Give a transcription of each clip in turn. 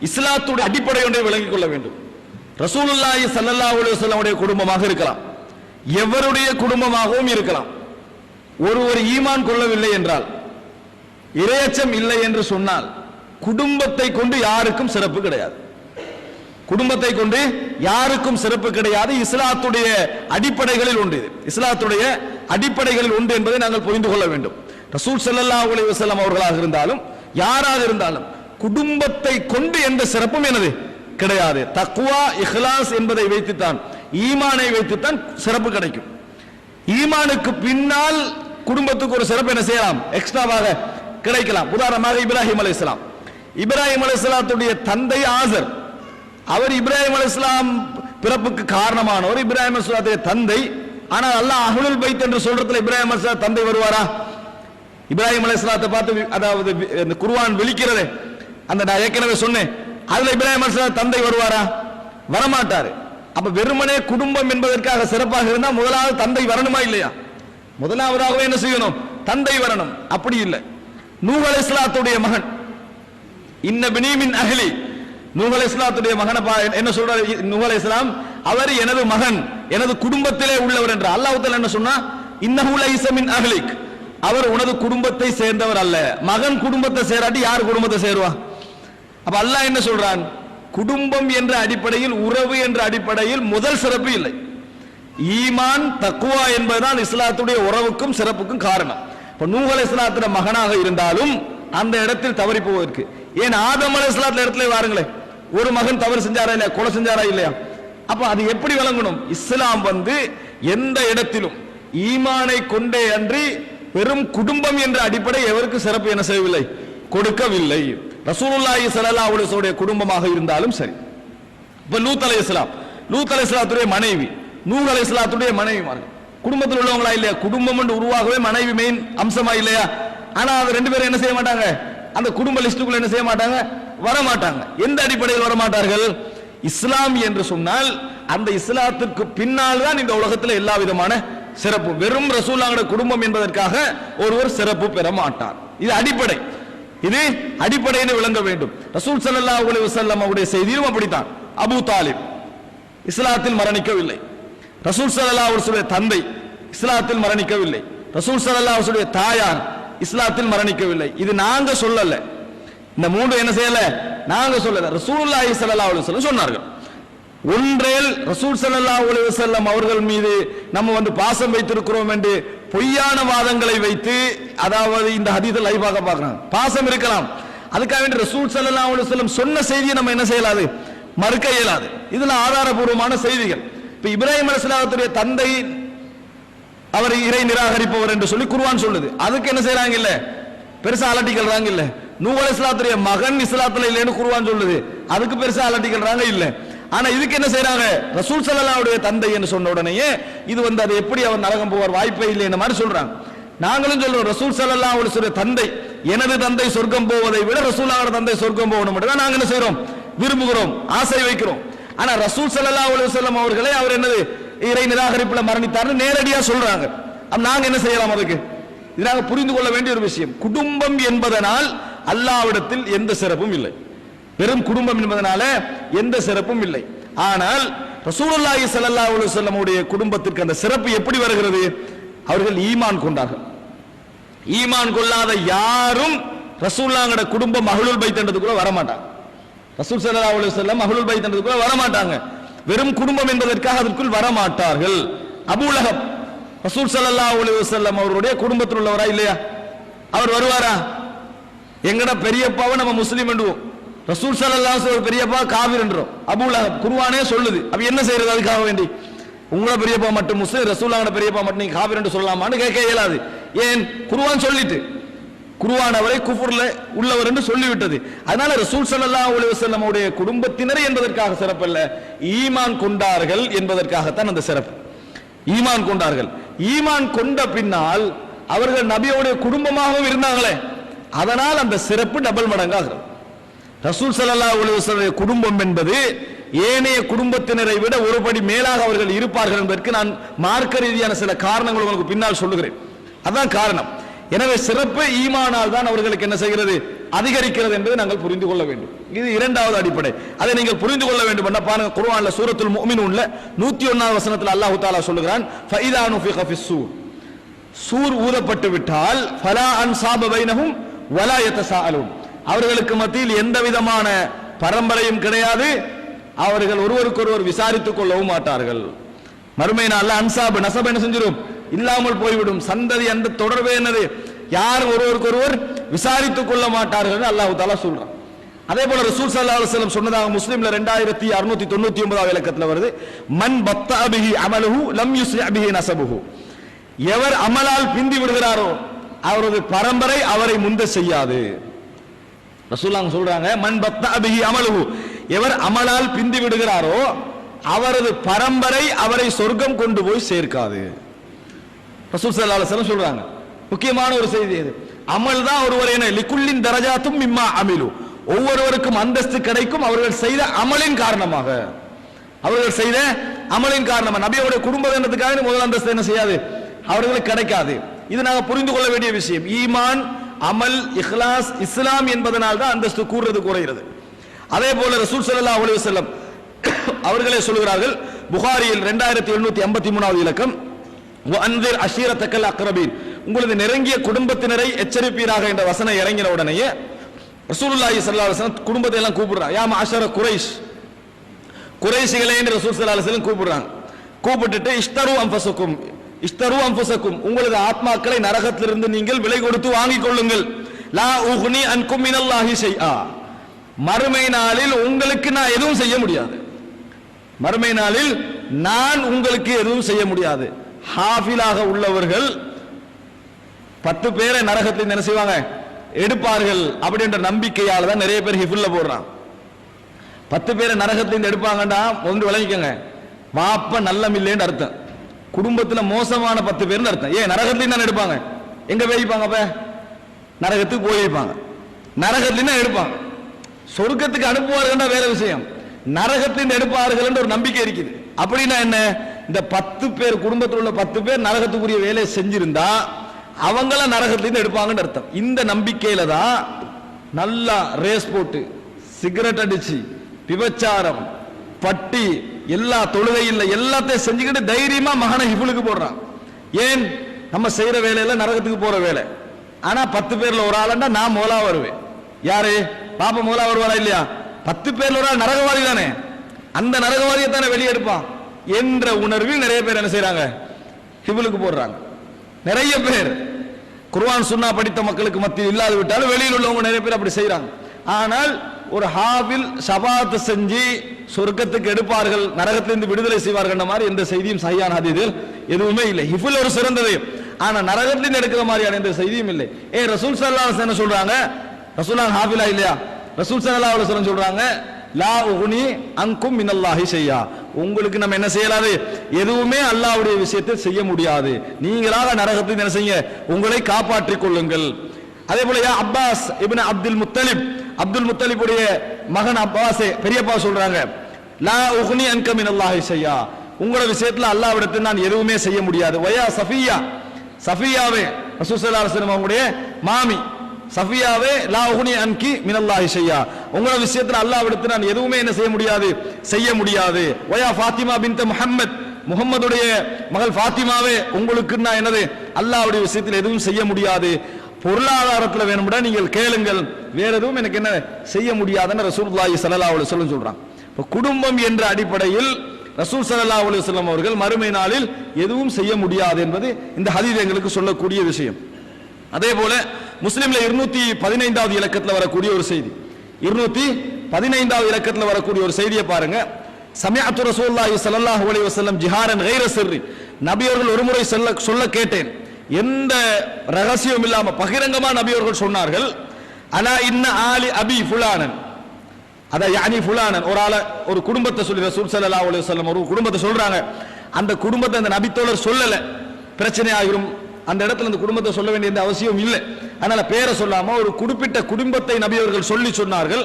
இஸ்லாத்துடைய அடிப்படை ஒன்றை விளங்கிக் கொள்ள வேண்டும். ரசூலுல்லாஹி ஸல்லல்லாஹு அலைஹி வஸல்லம் உடைய குடும்பமாக இருக்கலாம், எவருடைய குடும்பமாகவும் இருக்கலாம். ஒருவர் ஈமான் கொள்ளவில்லை என்றால், இறையச்சம் இல்லை என்று சொன்னால், குடும்பத்தை கொண்டு யாருக்கும் சிறப்பு கிடையாது. குடும்பத்தை கொண்டு யாருக்கும் சிறப்பு கிடையாது. இஸ்லாத்துடைய அடிப்படைகளில் ஒன்று இது. இஸ்லாத்துடைய அடிப்படைகளில் ஒன்று என்பதை நாங்கள் புரிந்து கொள்ள வேண்டும். ரசூல் ஸல்லல்லாஹு அலைஹி வஸல்லம் அவர்களாக இருந்தாலும் யாராக இருந்தாலும் குடும்பத்தை கொண்டு எந்த சிறப்பும் எனது கிடையாது. தக்வா இஹ்லாஸ் என்பதை வைத்துத்தான், ஈமானை வைத்துத்தான் சிறப்பு கிடைக்கும். ஈமானுக்கு பின்னால் குடும்பத்துக்கு ஒரு சிறப்பு என்ன செய்யலாம், எக்ஸ்ட்ராவாக கிடைக்கலாம். உதாரணமாக இப்ராஹிம் அலைஹிஸ்ஸலாம். இப்ராஹிம் அலைஹிஸ்ஸலாத்துடைய தந்தை ஆசர், அவர் இப்ராஹிம் அலைஹிஸ்ஸலாம் பிறப்புக்கு காரணமானவர், இப்ராஹிம் அலைஹிஸ்ஸலாத்துடைய தந்தை. ஆனால் அல்லாஹ் அஹ்லுல் பைத் என்று சொல்றதுல இப்ராஹிம் அலைஹிஸ்ஸலாம் தந்தை வருவாரா? இப்ராஹிம் அலைஹிஸ்ஸலாத்தை பார்த்து அதாவது இந்த குர்ஆன் விழிக்கிறது, அந்த நான் ஏற்கனவே சொன்னேன், அதுல இப்ராஹிம் அலைஹிஸ்ஸலாம் தந்தை வருவாரா? வரமாட்டாரு. அப்ப வெறுமனே குடும்பம் என்பதற்காக சிறப்பாக இருந்தா முதலாவது தந்தை வரணுமா இல்லையா? முதலாவதாகவே என்ன செய்யணும், தந்தை வரணும். அப்படி இல்லை. நூஹ் அலைஹிஸ்ஸலாத்துடைய மகன், இன்ன பினி மின் அஹ்லி, நூஹ் அலைஹிஸ்ஸலாத்துடைய மகனை என்ன சொல்றாரு நூஹ் அலைஹிஸ்ஸலாம், அவர் எனது மகன், எனது குடும்பத்திலே உள்ளவர் என்ற. அல்லாஹ் தஆலா என்ன சொன்னா, இன்னஹு லைஸ மின் அஹ்லிக், அவர் உனது குடும்பத்தை சேர்ந்தவர் அல்ல. மகன் குடும்பத்தை சேராட்டி யார் குடும்பத்தை சேருவா? அப்ப அல்லாஹ் என்ன சொல்றான், குடும்பம் என்ற அடிப்படையில், உறவு என்ற அடிப்படையில் முதல் சிறப்பு இல்லை. ஈமான் தக்வா என்பதுதான் இஸ்லாத்துடைய உறவுக்கும் சிறப்புக்கும் காரணம். இப்ப நூஹ் அலைஹிஸ்ஸலாத்துடைய மகனாக இருந்தாலும் அந்த இடத்தில் தவறி போவதற்கு, ஏன் ஆதம் அலைஹிஸ்ஸலாத்துடைய இடத்துல வாருங்களேன், ஒரு மகன் தவறு செஞ்சாரா இல்லையா, கொலை செஞ்சாரா இல்லையா? அப்ப அது எப்படி விளங்கணும், இஸ்லாம் எந்த இடத்திலும் ஈமானை கொண்டே அன்றி வெறும் குடும்பம் என்ற அடிப்படை எவருக்கு சிறப்பு என்ன செய்யவில்லை, கொடுக்கவில்லை. ரசூலுல்லாஹி ஸல்லல்லாஹு அலைஹி வஸல்லம் குடும்பமாக இருந்தாலும் சரி. இப்ப லூத் அலைஹிஸ்ஸலாம், லூத் அலைஹிஸ்ஸலாத்துடைய மனைவி, நூஹ் அலைஹிஸ்ஸலாத்துடைய மனைவிமார்கள் குடும்பத்தில் உள்ளவங்களா இல்லையா? குடும்பம் என்று உருவாகவே மனைவி மெயின் அம்சமா இல்லையா? ஆனா அது ரெண்டு பேரும் என்ன செய்ய மாட்டாங்க, அந்த குடும்ப லிஸ்டுக்குள்ள என்ன செய்ய மாட்டாங்க, வர மாட்டாங்க. எந்த அடிப்படையில் வர மாட்டார்கள்? இஸ்லாம் என்று சொன்னால் அந்த இஸ்லாத்துக்கு பின்னால் தான் இந்த உலகத்தில் எல்லா விதமான சிறப்பு. வெறும் ரசூலுல்லாஹ்வுடைய குடும்பம் என்பதற்காக ஒருவர் சிறப்பு பெற மாட்டார். இது அடிப்படை, இது அடிப்படைன்னு விளங்க வேண்டும். ரசூல் ஸல்லல்லாஹு அலைஹி வஸல்லம் அவருடைய செய்தியும் அப்படித்தான். அபூ தாலிப் இஸ்லாத்தில் மரணிக்கவில்லை. ரசூல் ஸல்லல்லாஹு அலைஹி வஸல்லம் தந்தை இஸ்லாத்தில் மரணிக்கவில்லை. ரசூல் ஸல்லல்லாஹு அலைஹி வஸல்லம் தாயார் இஸ்லாத்தில் மரணிக்கவில்லை. இது நாங்க சொல்லல, இந்த மூன்று என்ன செய்யல, நாங்க சொல்லல, ரசூலுல்லாஹி ஸல்லல்லாஹு அலைஹி வஸல்லம் சொன்னார்கள். ஒன்றேல் ரசூல் ஸல்லல்லாஹு அலைஹி வஸல்லம் அவர்கள் மீது நம்ம பாசம் வைத்திருக்கிறோம் என்று பொய்யான வாதங்களை வைத்து, அதாவது இந்த ஹதீஸை லைவாக பார்க்கறாங்க. பாசம் இருக்கலாம், அதுக்காக வேண்டி ரசூல் ஸல்லல்லாஹு அலைஹி வஸல்லம் சொன்ன செய்தியை நம்ம என்ன செய்யலாது, மறுக்க இயலாது. இதுல ஆதாரபூர்வமான செய்திகள். இப்ப இப்ராஹிம் அலைஹிஸ்ஸலாத்துடைய தந்தை அவர் இறை நிராகரிப்பவர் என்று சொல்லி குர்ஆன் சொல்லுது. அதுக்கு என்ன செய்யறாங்க இல்ல, பெருசா அலட்டிக்கிறாங்க இல்ல. நூஹ் அலைஹிஸ்ஸலாத்துடைய மகன் இஸ்லாத்துல இல்லைன்னு குர்ஆன் சொல்லுது, அதுக்கு பெருசா அலட்டிக்கிறாங்க இல்ல. ஆனா இதுக்கு என்ன செய்யறாங்க, ரசூல் ஸல்லல்லாஹு அலைஹி வஸல்லம் தந்தை என்று சொன்ன உடனேயே இது அது எப்படி அவர் நரகம் போவார், வாய்ப்பே இல்லை என்ன மாதிரி சொல்றாங்க. நாங்களும் சொல்றோம், ரசூல் ஸல்லல்லாஹு அலைஹி வஸல்லம் தந்தை, எனது தந்தை சொர்க்கம் போவதை விட ரசூலுல்லாஹ்வுடைய தந்தை சொர்க்கம் போகணும் மட்டும் நாங்க என்ன செய்றோம், விரும்புகிறோம், ஆசை வைக்கிறோம். ஆனா ரசூல் ஸல்லல்லாஹு அலைஹி வஸல்லம் அவர்களே அவர் என்னது இறை நிராகரிப்புல மரணித்தார்னு நேரடியா சொல்றாங்க. நாங்க என்ன செய்யலாம், அதுக்கு இது நாங்க புரிந்து கொள்ள வேண்டிய ஒரு விஷயம். குடும்பம் என்பதனால் அல்லாஹ்விடத்தில் எந்த சிறப்பும் இல்லை, வெறும் குடும்பம் என்பதனால எந்த சிறப்பும் இல்லை. ஆனால் ரசூலுல்லாஹி ஸல்லல்லாஹு அலைஹி வஸல்லம் உடைய குடும்பத்திற்கு அந்த சிறப்பு எப்படி வருகிறது, அவர்கள் ஈமான் கொண்டார்கள். ஈமான் கொள்ளாத யாரும் ரசூலுல்லாஹ்வுடைய குடும்பம் அஹ்லுல் பைத் என்றதுக்குள்ள வர மாட்டாங்க. ரசூல் ஸல்லல்லாஹு அலைஹி வஸல்லம் அஹ்லுல் பைத் என்றதுக்குள்ள வர மாட்டாங்க. வெறும் குடும்பம் என்பதற்காக அதற்குள் வர மாட்டார்கள். அபூ லஹப் ரசூல் ஸல்லல்லாஹு அலைஹி வஸல்லம் அவருடைய குடும்பத்தில் உள்ளவரா இல்லையா? அவர் வருவாரா? எங்கட பெரியப்பாவை நம்ம முஸ்லீம் என்றுவோம், ரசூல் ஸல்லல்லாஹு அலைஹி வஸல்லம் பெரியப்பா காஃபிர் என்றோம். அபூ லஹப் குர்ஆனே சொல்லுது. அப்ப என்ன செய்யறது, அதுக்காக வேண்டி உங்களோட பெரியப்பா மட்டும் முஸ்லிம், ரசூலுல்லாஹ்வோட பெரியப்பா மட்டும் நீங்க காஃபிர் என்று சொல்லலாமான்னு கேட்க இயலாது. ஏன், குர்ஆன் சொல்லிட்டு, குர்ஆன் அவரை குஃப்ர்ல உள்ளவர் என்று சொல்லிவிட்டது. அதனால ரசூல் ஸல்லல்லாஹு அலைஹி வஸல்லம் உடைய குடும்பத்தினர் என்பதற்காக சிறப்பு அல்ல, ஈமான் கொண்டார்கள் என்பதற்காகத்தான் அந்த சிறப்பு. ஈமான் கொண்டார்கள். ஈமான் கொண்ட பின்னால் அவர்கள் நபியோடைய குடும்பமாகவும் இருந்தாங்களே, அதனால் அந்த சிறப்பு டபுள் மடங்காகிறது. ரசூல் ஸல்லல்லாஹு அலைஹி வஸல்லம் குடும்பம் என்பது ஏனைய குடும்பத்தினரை விட ஒருபடி மேலாக அவர்கள் இருப்பார்கள் என்பதற்கு நான் மார்க்க ரீதியான சில காரணங்கள் உங்களுக்கு பின்னால் சொல்லுகிறேன். அதான் காரணம். எனவே சிறப்பு ஈமானால் தான் அவர்களுக்கு என்ன செய்கிறது, அதிகரிக்கிறது என்பதை நாங்கள் புரிந்து கொள்ள வேண்டும். இது இரண்டாவது அடிப்படை. அதை நீங்கள் புரிந்து கொள்ள வேண்டும் என்ன பாருங்க, குர்ஆன்ல சூரத்துல் முஃமினூன்ல 101வது வசனத்தில் அல்லாஹ் தஆலா சொல்லுகிறான், ஃபஇதா நுஃபிக ஃபிஸ்ஸூர், சூர் ஊதப்பட்டு விட்டால் ஃபலா அன்சாப பைனஹும் வலா யதசாஅலூன், அவர்களுக்கு மத்தியில் எந்த விதமான பரம்பரையும் கிடையாது, அவர்கள் ஒருவருக்கொருவர் விசாரித்துக் கொள்ளவும் மாட்டார்கள். மறுமை நாள்ல அன்சாப் நசப் என்ன செஞ்சிடும், இல்லாமல் போய்விடும். சந்ததி அந்த தொடர்பே என்னது, யாரும் ஒருவருக்கொருவர் விசாரித்துக் கொள்ள மாட்டார்கள் அல்லாஹ் தஆலா சொல்றான். அதே போல ரசூல் ஸல்லல்லாஹு அலைஹி வஸல்லம் சொன்னதாக முஸ்லிம்ல 2699வது இலக்கத்தில் வருது, மன் பத்தா பிஹி அமலுஹு லம் யுஸ்ரி பிஹி நஸபுஹு, எவர் அமலால் பிந்தி விடுகிறாரோ அவரது பரம்பரை அவரை முந்த செய்யாது. ரசூலுல்லாஹ் சொல்றாங்க, மன் பத்தா பிஹி அமலுஹு, எவர் அமலால் பிந்தி விடுகிறாரோ அவரது பரம்பரை அவரை சொர்க்கம் கொண்டு போய் சேர்க்காது. ரசூல் ஸல்லல்லாஹு அலைஹி வஸல்லம் சொல்றாங்க. முக்கியமான ஒரு செய்தி இது. அமல் தான் ஒருவர் என்ன லிகுல்லின் தரஜாத்தும் மிம்மா அமிலு, ஒவ்வொருவருக்கும் அந்தஸ்து கிடைக்கும் அவர்கள் செய்த அமலின் காரணமாக. அவர்கள் செய்த அமலின் காரணமாக நபியோட குடும்பத்தினத்துக்காக முதல் அந்தஸ்து என்ன செய்யாது, அவர்களுக்கு கிடைக்காது. இது நாங்கள் புரிந்து கொள்ள வேண்டிய விஷயம். ஈமான், அமல், இஹ்லாஸ், இஸ்லாம் என்பதனால் தான் அந்தஸ்து கூறுறது குறைகிறது. அதே போல ரசூல் ஸல்லல்லாஹு அலைஹி வஸல்லம் அவர்களே சொல்கிறார்கள், புகாரியில் 2753வது இலக்கம், வஅன்திர் அஷீரத்தக்கல் அக்ரபீன், உங்களது நெருங்கிய குடும்பத்தினரை எச்சரிப்பீராக என்ற வசனம் இறங்கின உடனேயே ரசூலுல்லாஹி ஸல்லல்லாஹு அலைஹி வஸல்லம் குடும்பத்தை எல்லாம் கூப்பிடுறாங்க. யா மஅஷர குரைஷ், குறைஷிகளே என்று ரசூல் ஸல்லல்லாஹு அலைஹி வஸல்லம் கூப்பிடுறாங்க. கூப்பிட்டுட்டு இஷ்தரு அன்ஃபுஸக்கும், இஷ்தரு அன்ஃபுஸக்கும், உங்களது ஆத்மாக்களை நரகத்திலிருந்து நீங்கள் விலை கொடுத்து வாங்கிக் கொள்ளுங்கள். லா உக்னி அன்கும் மினல்லாஹி ஷைஆ, மறுமை நாளில் உங்களுக்கு நான் எதுவும் செய்ய முடியாது. மறுமை நாளில் நான் உங்களுக்கு எதுவும் செய்ய முடியாது. ஹாஃபிலாக உள்ளவர்கள் 10 பேரை நரகத்தில் என்ன செய்வாங்க, எடுப்பார்கள் அப்படின்ற நம்பிக்கையால தான் நிறைய பேர் ஹிஃபுல்ல போடுறான். 10 பேரை நரகத்தில் எடுப்பாங்கடா ஒன்று விளங்கிக்கங்க, வாப்ப நல்லம் இல்லைன்னு அர்த்தம், குடும்பத்துல மோசமான 10 பேர்னு அர்த்தம். ஏன் நரகத்திலையும் தான் எடுப்பாங்க, எங்க போய்ப்பாங்க, அப்ப நரகத்துக்கு போயிருப்பாங்க, நரகத்திலையும் தான் எடுப்பாங்க. சொர்க்கத்துக்கு அனுப்புவார்கள் வேற விஷயம், நரகத்தின் எடுப்பார்கள் என்ற ஒரு நம்பிக்கை இருக்குது. அப்படின்னா என்ன, இந்த 10 பேர் குடும்பத்தில் உள்ள 10 பேர் நரகத்துக்குரிய வேலையை செஞ்சிருந்தா அவங்கள நரகத்திலிருந்து எடுப்பாங்கன்னு அர்த்தம். இந்த நம்பிக்கையில தான் நல்லா ரேஸ் போட்டு சிகரெட் அடிச்சு விபச்சாரம் பட்டி எல்லா தொழுகை இல்லை எல்லாத்தையும் செஞ்சுக்கிட்டு தைரியமா மகனை ஹிஃபுலுக்கு போடுறான். ஏன், நம்ம செய்யற வேலையில நரகத்துக்கு போற வேலை. ஆனா 10 பேர்ல ஒரு ஆளுண்டா நான் மோலா வருவேன். யாரு, பாப்பா மோலா வருவாரா இல்லையா, 10 பேர்ல ஒரு ஆள் நரகவாதி தானே, அந்த நரகவாதியை தானே வெளியெடுப்பான் என்ற உணர்வில் நிறைய பேர் என்ன செய்யறாங்க, ஹிஃபுலுக்கு போடுறாங்க. நிறைய பேர் குர்ஆன் சுன்னா படித்த மக்களுக்கு மத்தியில் இல்லாது விட்டாலும் வெளியில் உள்ளவங்க நிறைய பேர் அப்படி செய்யறாங்க. ஆனால் ஒரு ஹாஃபில் ஷபாத் செஞ்சு சொர்க்கத்துக்கு எடுப்பார்கள், நரகத்திலிருந்து விடுதலை செய்வார்கள் மாதிரி எந்த செய்தியும் சஹீஹான ஹதீஸில் எதுவுமே இல்லை. ஹிஃபுல் ஒரு சிறந்தது, ஆனா நரகத்திலிருந்து எடுக்கிற மாதிரியான எந்த செய்தியும் இல்லை. ரசூல் ஸல்லல்லாஹு அலைஹி வஸல்லம் சொல்றாங்க, ரசூலுல்லாஹ் ஹாஃபிலா இல்லையா, ரசூல் ஸல்லல்லாஹு அலைஹி வஸல்லம் சொல்றாங்க, லா உக்னி அன்கும் மினல்லாஹி ஷையா, உங்களுக்கு நம்ம என்ன செய்யலாது, எதுவுமே அல்லாஹ்வுடைய விஷயத்தை செய்ய முடியாது, நீங்களாக நரகத்தில் என்ன செய்ய, உங்களை காப்பாற்றிக் கொள்ளுங்கள். அதே போல யா அப்பாஸ் இப்னு அப்துல் முத்தலிப், அப்துல் முத்தலிபுடைய மகன் அப்பாஸே பெரியப்பா சொல்றாங்க, லா உக்னி அன்க மினல்லாஹி ஷையா, உங்களோட விஷயத்துல அல்லாஹ்விடத்தில் நான் எதுவுமே செய்ய முடியாது. வயா சஃபியா, சஃபியாவே ரசூல் ஸல்லல்லாஹு அலைஹி வஸல்லம் அவங்களுடைய மாமி சஃபியாவே, லா உக்னி அன்கி மினல்லாஹி ஷையா, உங்களோட விஷயத்துல அல்லாஹ்விடத்தில் நான் எதுவுமே என்ன செய்ய முடியாது, செய்ய முடியாது. வயா ஃபாத்திமா பின்த் முஹம்மத், முஹம்மதுடைய மகள் ஃபாத்திமாவே, உங்களுக்கு நான் என்னது அல்லாஹ்வுடைய விஷயத்தில் எதுவும் செய்ய முடியாது. பொருளாதாரத்தில் வேணும்டா நீங்கள் கேளுங்கள், வேற எதுவும் எனக்கு என்ன செய்ய முடியாதுன்னு ரசூலுல்லாஹி ஸல்லல்லாஹு அலைஹி வஸல்லம் சொல்றாங்க. இப்போ குடும்பம் என்ற அடிப்படையில் ரசூல் ஸல்லல்லாஹு அலைஹி வஸல்லம் அவர்கள் மறுமை நாளில் எதுவும் செய்ய முடியாது என்பது இந்த ஹதீஸ் எங்களுக்கு சொல்லக்கூடிய விஷயம். அதே போல முஸ்லிம்ல 215வது இலக்கத்தில் வரக்கூடிய ஒரு செய்தி, 215வது இலக்கத்தில் வரக்கூடிய ஒரு செய்தியை பாருங்க. சமிஅத்து ரசூலுல்லாஹி ஸல்லல்லாஹு அலைஹி வஸல்லம் ஜிஹாரன் கைர சிர்ரி, நபி அவர்கள் ஒரு முறை சொல்ல கேட்டேன், எந்த ரகசியம் இல்லாம பகிரங்கமா நபி அவர்கள் சொன்னார்கள், அலா இன்ன ஆலி அபி ஃபுலானன், அத யானி ஃபுலானன், ஒரு ஆள ஒரு குடும்பத்தை சொல்லி ரசூல் ஸல்லல்லாஹு அலைஹி வஸல்லம் ஒரு குடும்பத்தை சொல்றாங்க. அந்த குடும்பத்தை அந்த நபி தோழர் சொல்லல, பிரச்சனை ஆகிரும், அந்த இடத்துல அந்த குடும்பத்தை சொல்ல வேண்டிய அவசியம் இல்லை. அதனால பேரை சொல்லாம ஒரு குறிப்பிட்ட குடும்பத்தை நபி அவர்கள் சொல்லி சொன்னார்கள்.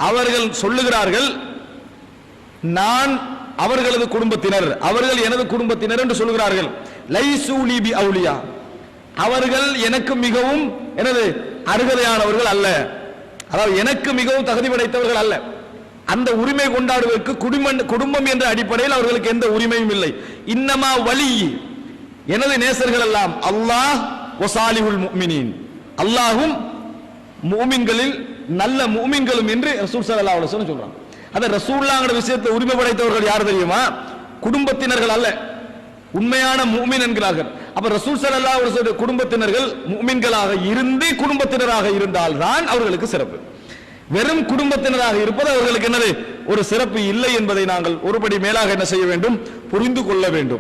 அவர்கள் சொல்லுகிறார்கள், நான் அவர்களது குடும்பத்தினர், அவர்கள் எனது குடும்பத்தினர் என்று சொல்கிறார்கள். லைசூ லீ பி அவுலியா, அவர்கள் எனக்கு மிகவும் எனது அருகதையானவர்கள் அல்ல. அதாவது எனக்கு மிகவும் தகுதி படைத்தவர்கள் அல்ல. அந்த உரிமை கொண்டாடுவதற்கு குடும்பம் என்ற அடிப்படையில் அவர்களுக்கு எந்த உரிமையும் இல்லை. இன்னமா வலி, எனது நேசர்கள் எல்லாம் அல்லாஹ் வசாலிஹுல் முஃமினீன், அல்லாஹும் முஃமின்களில் நல்ல முஃமின்களும் என்று ரசூல் ஸல்லல்லாஹு அலைஹி வஸல்லம் சொல்றாங்க. அந்த ரசூலுல்லாஹ்ங்கற விஷயத்தை உரிமை படைத்தவர்கள் யார் தெரியுமா? குடும்பத்தினர்கள் அல்ல, உண்மையான முஃமின் என்கிறார்கள். அப்ப ரசூல் ஸல்லல்லாஹு அலைஹி வஸல்லம் குடும்பத்தினர்கள் முஃமின்களாக இருந்து குடும்பத்தினராக இருந்தால் தான் அவர்களுக்கு சிறப்பு. வெறும் குடும்பத்தினராக இருப்பது அவர்களுக்கு என்னது ஒரு சிறப்பு இல்லை என்பதை நாங்கள் ஒருபடி மேலாக என்ன செய்ய வேண்டும், புரிந்து கொள்ள வேண்டும்.